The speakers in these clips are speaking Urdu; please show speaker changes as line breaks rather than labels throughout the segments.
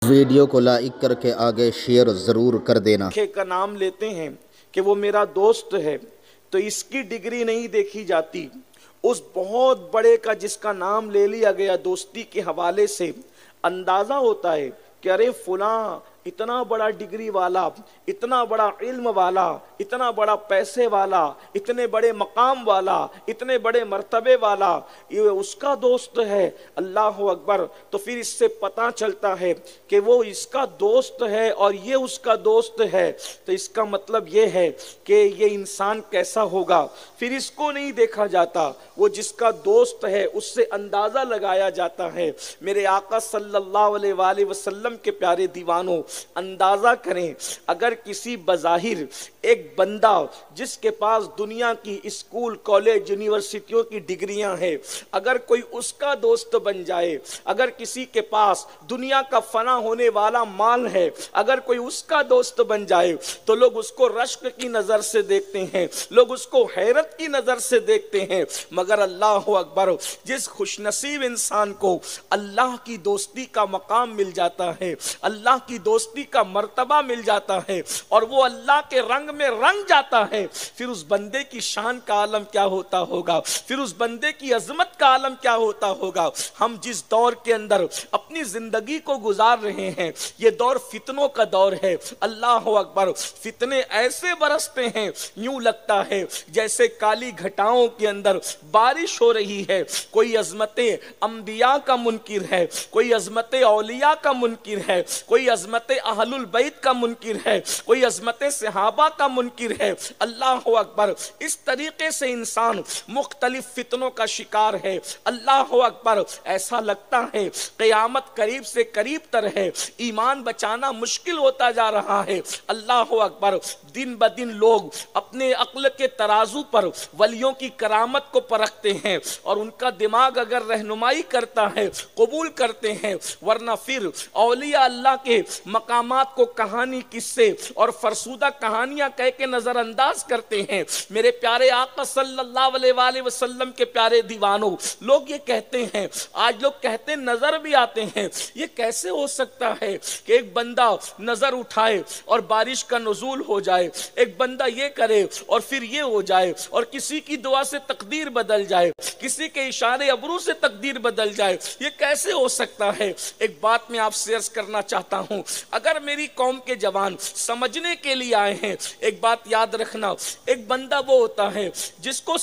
ویڈیو کو لائک کر کے آگے شیئر ضرور کر دینا۔
کا نام لیتے ہیں کہ وہ میرا دوست ہے تو اس کی ڈگری نہیں دیکھی جاتی، اس بہت بڑے کا جس کا نام لے لیا گیا دوستی کے حوالے سے اندازہ ہوتا ہے کہ ارے فلاں اتنا بڑا ڈگری والا، اتنا بڑا علم والا، اتنا بڑا پیسے والا، اتنے بڑے مقام والا، اتنے بڑے مرتبے والا، یہ اس کا دوست ہے۔ اللہ اکبر۔ تو پھر اس سے پتہ چلتا ہے کہ وہ اس کا دوست ہے اور یہ اس کا دوست ہے، تو اس کا مطلب یہ ہے کہ یہ انسان کیسا ہوگا۔ پھر اس کو نہیں دیکھا جاتا، وہ جس کا دوست ہے اس سے اندازہ لگایا جاتا ہے۔ میرے آقا صلی اللہ علیہ وآلہ وسلم کے پیارے دیوانوں، اندازہ کریں اگر کسی بظاہر ایک بندہ جس کے پاس دنیا کی اسکول، کالج، یونیورسٹیوں کی ڈگریاں ہیں، اگر کوئی اس کا دوست بن جائے، اگر کسی کے پاس دنیا کا فنا ہونے والا مال ہے، اگر کوئی اس کا دوست بن جائے تو لوگ اس کو رشک کی نظر سے دیکھتے ہیں، لوگ اس کو حیرت کی نظر سے دیکھتے ہیں۔ مگر اللہ اکبر، جس خوش نصیب انسان کو اللہ کی دوستی کا مقام مل جاتا ہے، اللہ کی دوستی کا مرتبہ مل جاتا ہے اور وہ اللہ کے رنگ میں رنگ جاتا ہے، پھر اس بندے کی شان کا عالم کیا ہوتا ہوگا، پھر اس بندے کی عظمت کا عالم کیا ہوتا ہوگا۔ ہم جس دور کے اندر اپنی زندگی کو گزار رہے ہیں یہ دور فتنوں کا دور ہے۔ اللہ اکبر، فتنے ایسے برستے ہیں یوں لگتا ہے جیسے کالی گھٹاؤں کے اندر بارش ہو رہی ہے۔ کوئی عظمت انبیاء کا منکر ہے، کوئی عظمت اولیاء کا منکر ہے، کوئی عظمت اہل البیت کا منکر ہے، کوئی عظمت صحابہ کا منکر ہے۔ اللہ اکبر، اس طریقے سے انسان مختلف فتنوں کا شکار ہے۔ اللہ اکبر، ایسا لگتا ہے قیامت قریب سے قریب تر ہے، ایمان بچانا مشکل ہوتا جا رہا ہے۔ اللہ اکبر، دن بدن لوگ اپنے عقل کے ترازو پر ولیوں کی کرامت کو پرکھتے ہیں اور ان کا دماغ اگر رہنمائی کرتا ہے قبول کرتے ہیں، ورنہ پھر اولیاء اللہ کے مقامات کو کہانی، قصے اور فرسودہ کہانیاں کہہ کے نظر انداز کرتے ہیں۔ میرے پیارے آقا صلی اللہ علیہ وآلہ وسلم کے پیارے دیوانوں، لوگ یہ کہتے ہیں، آج لوگ کہتے نظر بھی آتے ہیں، یہ کیسے ہو سکتا ہے کہ ایک بندہ نظر اٹھائے اور بارش کا نزول ہو جائے، ایک بندہ یہ کرے اور پھر یہ ہو جائے، اور کسی کی دعا سے تقدیر بدل جائے، کسی کے اشارے ابرو سے تقدیر بدل جائے، یہ کیسے ہو سکتا ہے؟ ایک بات میں آپ سے عرض کرنا چاہتا ہوں، اگر میری قوم کے جوان سمجھنے کے لیے آئے ہیں، ایک بات یاد رکھنا، ایک بندہ وہ ہوتا ہے جس کو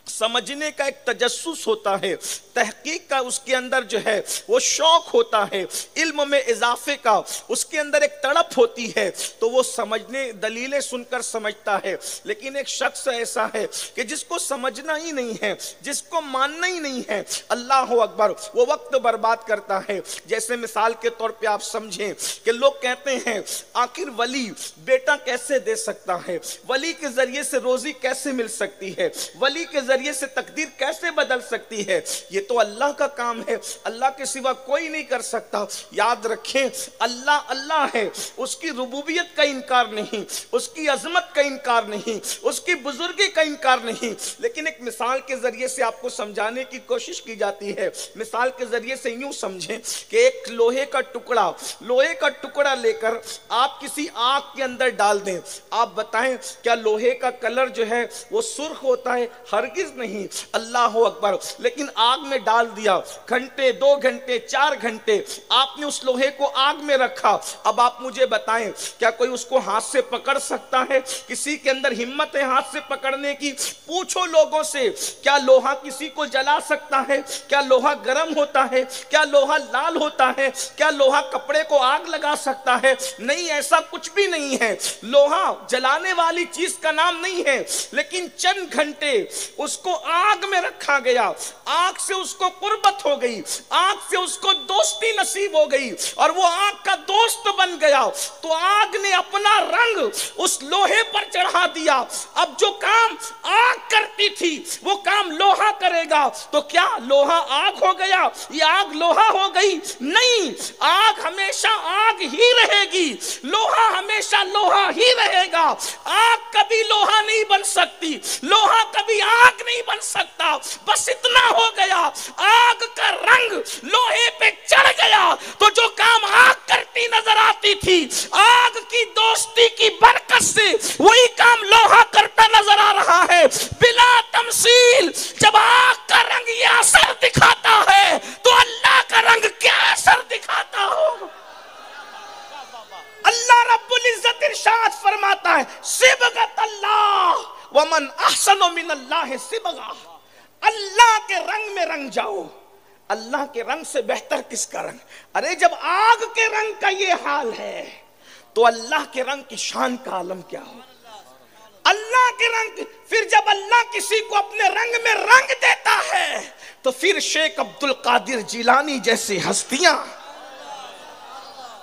سمجھنے کا ایک تجسس ہوتا ہے، تحقیق کا اس کے اندر جو ہے وہ شوق ہوتا ہے، علم میں اضافے کا اس کے اندر ایک تڑپ ہوتی ہے، تو وہ سمجھنے، دلیلیں سن کر سمجھتا ہے۔ لیکن ایک شخص ایسا ہے کہ جس کو سمجھنا ہی نہیں ہے، جس کو ماننا ہی نہیں ہے، اللہ اکبر، وہ وقت برباد کرتا ہے۔ جیسے مثال کے طور پہ آپ سمجھیں کہ لوگ کہتے ہیں آخر ولی بیٹا کیسے دے سکتا ہے، ولی کے ذریعے سے روزی کیسے مل سکتی ہے، ولی کے ذریعے سے تقدیر کیسے بدل سکتی ہے، یہ تو اللہ کا کام ہے، اللہ کے سوا کوئی نہیں کر سکتا۔ یاد رکھیں، اللہ اللہ ہے، اس کی ربوبیت کا انکار نہیں، اس کی عظمت کا انکار نہیں، اس کی بزرگی کا انکار نہیں، لیکن ایک مثال کے ذریعے سے آپ کو سمجھانے کی کوشش کی جاتی ہے۔ مثال کے ذریعے سے یوں سمجھیں کہ ایک لوہے کا ٹکڑا لے کر آپ کسی آگ کے اندر ڈال دیں، آپ بتائیں کیا لوہے کا کلر جو ہے وہ سرخ ہوتا ہے؟ ہرگز نہیں۔ اللہ اکبر، لیکن آگ میں ڈال دیا، گھنٹے، 2 گھنٹے، 4 گھنٹے آپ نے اس لوہے کو آگ میں رکھا، اب آپ مجھے بتائیں کیا کوئی اس کو ہاتھ سے پکڑ سکتا ہے؟ کسی کے اندر ہمت ہے ہاتھ سے پکڑنے کی؟ پوچھو لوگوں سے، کیا لوہا کسی کو جلا سکتا ہے؟ کیا لوہا گرم ہوتا ہے؟ کیا لوہا لال ہوتا ہے؟ کیا لوہا کپڑے کو آگ لگا سکتا ہے؟ نہیں، ایسا کچھ بھی نہیں ہے۔ لوہا جلانے والی چیز کا نام نہیں ہے، لیکن چند گھنٹے اس کو آگ میں رکھا گیا، آگ سے اس کو قربت ہو گئی، آگ سے اس کو دوستی نصیب ہو گئی اور وہ آگ کا دوست بن گیا، تو آگ نے اپنا رنگ اس لوہے پر چڑھا دیا۔ اب جو کام آگ کرتی تھی وہ کام لوہا کرے گا، تو کیا لوہا آگ ہو گیا یا آگ لوہا ہو گئی؟ نہیں، آگ ہمیشہ آگ ہی رہے گی، لوہا ہمیشہ لوہا ہی رہے گا۔ آگ کبھی لوہا نہیں بن سکتی، لوہا کبھی آگ نہیں بن سکتا۔ بس اتنا ہو گیا، آگ کا رنگ لوہے پہ چڑھ گیا، تو جو کام آتی تھی، آگ کی دوستی کی برکت سے وہی کام لوہا کرتا نظر آ رہا ہے بلا تمثیل۔ جب آگ کا رنگ یہ اثر دکھاتا ہے تو اللہ کا رنگ کیا اثر دکھاتا ہو۔ اللہ رب العزت ارشاد فرماتا ہے صبغۃ اللہ ومن احسن من اللہ صبغہ، اللہ کے رنگ میں رنگ جاؤ، اللہ کے رنگ سے بہتر کس کا رنگ؟ ارے جب آگ کے رنگ کا یہ حال ہے تو اللہ کے رنگ کی شان کا عالم کیا ہو؟ اللہ کے رنگ، پھر جب اللہ کسی کو اپنے رنگ میں رنگ دیتا ہے تو پھر شیخ عبد القادر جیلانی جیسی ہستیاں،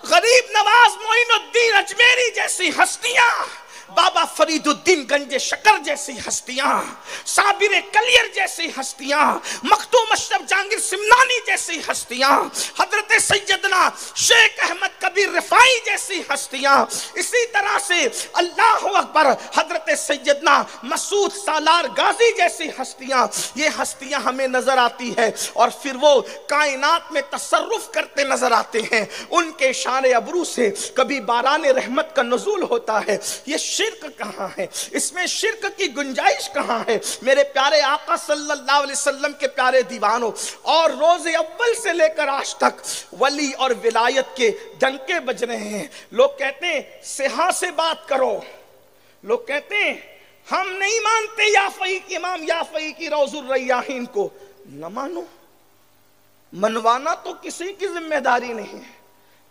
غریب نواز معین الدین اجمیری جیسی ہستیاں، بابا فرید الدین گنج شکر جیسی ہستیاں، صابر کلیر جیسی ہستیاں، مختوم اشرف جہانگیر سمنانی جیسی ہستیاں، حضرت سیدنا شیخ احمد کبیر رفاعی جیسی ہستیاں، اسی طرح سے اللہ اکبر حضرت سیدنا مسعود سالار غازی جیسی ہستیاں، یہ ہستیاں ہمیں نظر آتی ہے اور پھر وہ کائنات میں تصرف کرتے نظر آتے ہیں۔ ان کے اشارے ابرو سے کبھی باران رحمت کا نزول ہوتا ہے۔ یہ شرک کہاں ہے؟ اس میں شرک کی گنجائش کہاں ہے؟ میرے پیارے آقا صلی اللہ علیہ وسلم کے پیارے دیوانوں، اور روز اول سے لے کر آج تک ولی اور ولایت کے ڈنکے بج رہے ہیں۔ لوگ کہتے ہیں سیاح سے بات کرو، لوگ کہتے ہیں ہم نہیں مانتے یافعی کی امام یافعی کی روض الریاحین کو، نہ مانو، منوانا تو کسی کی ذمہ داری نہیں ہے۔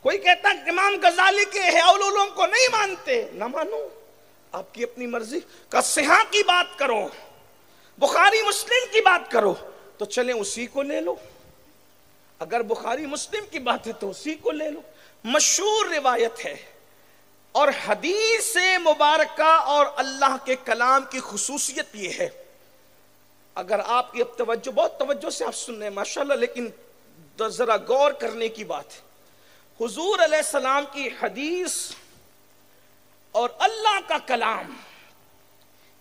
کوئی کہتا ہے امام غزالی کے احیاء العلوم کو نہیں مانتے، نہ مانو، آپ کی اپنی مرضی کا۔ صحاح کی بات کرو، بخاری مسلم کی بات کرو تو چلیں اسی کو لے لو، اگر بخاری مسلم کی بات ہے تو اسی کو لے لو۔ مشہور روایت ہے، اور حدیث مبارکہ اور اللہ کے کلام کی خصوصیت یہ ہے، اگر آپ کی اب توجہ، بہت توجہ سے آپ سن رہے ہیں ماشاءاللہ، لیکن ذرا غور کرنے کی بات ہے۔ حضور علیہ السلام کی حدیث اور اللہ کا کلام،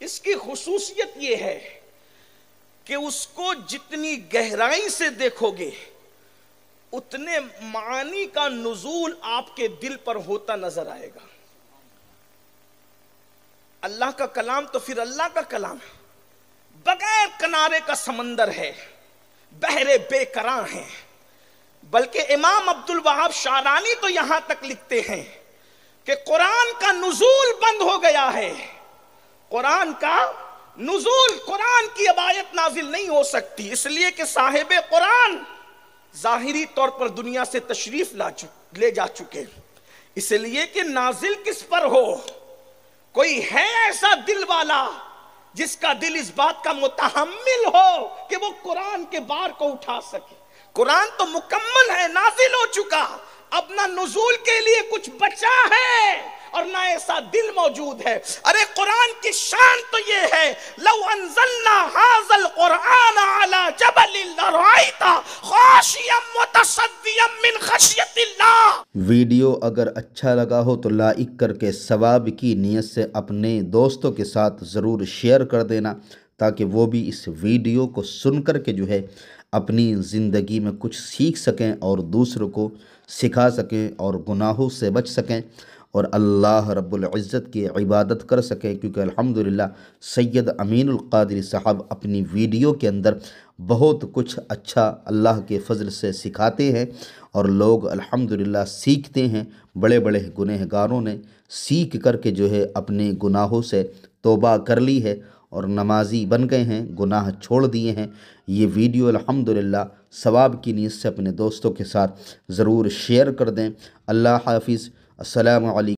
اس کی خصوصیت یہ ہے کہ اس کو جتنی گہرائی سے دیکھو گے اتنے معانی کا نزول آپ کے دل پر ہوتا نظر آئے گا۔ اللہ کا کلام تو پھر اللہ کا کلام ہے، بغیر کنارے کا سمندر ہے، بحر بے کراں ہے۔ بلکہ امام عبد الوہاب شعرانی تو یہاں تک لکھتے ہیں کہ قرآن کا نزول بند ہو گیا ہے، قرآن کا نزول، قرآن کی اب آیت نازل نہیں ہو سکتی، اس لیے کہ صاحب قرآن ظاہری طور پر دنیا سے تشریف لے جا چکے، اس لیے کہ نازل کس پر ہو؟ کوئی ہے ایسا دل والا جس کا دل اس بات کا متحمل ہو کہ وہ قرآن کے بار کو اٹھا سکے؟ قرآن تو مکمل ہے، نازل ہو چکا، اب نہ نزول کے لیے کچھ بچا ہے اور نہ ایسا دل موجود ہے۔ ارے قرآن کی شان تو یہ ہے، لو انزلنا هذا القرآن على جبل لرأيت خاشعا متصدعا من خشیۃ اللہ۔
ویڈیو اگر اچھا لگا ہو تو لائک کر کے ثواب کی نیت سے اپنے دوستوں کے ساتھ ضرور شیئر کر دینا، تاکہ وہ بھی اس ویڈیو کو سن کر کے جو ہے اپنی زندگی میں کچھ سیکھ سکیں اور دوسروں کو سکھا سکیں اور گناہوں سے بچ سکیں اور اللہ رب العزت کی عبادت کر سکیں، کیونکہ الحمدللہ سید امین القادری صاحب اپنی ویڈیو کے اندر بہت کچھ اچھا اللہ کے فضل سے سکھاتے ہیں اور لوگ الحمدللہ سیکھتے ہیں۔ بڑے بڑے گنہگاروں نے سیکھ کر کے جو ہے اپنے گناہوں سے توبہ کر لی ہے اور نمازی بن گئے ہیں، گناہ چھوڑ دیے ہیں۔ یہ ویڈیو الحمدللہ ثواب کی نیت سے اپنے دوستوں کے ساتھ ضرور شیئر کر دیں۔ اللہ حافظ، السلام علیکم۔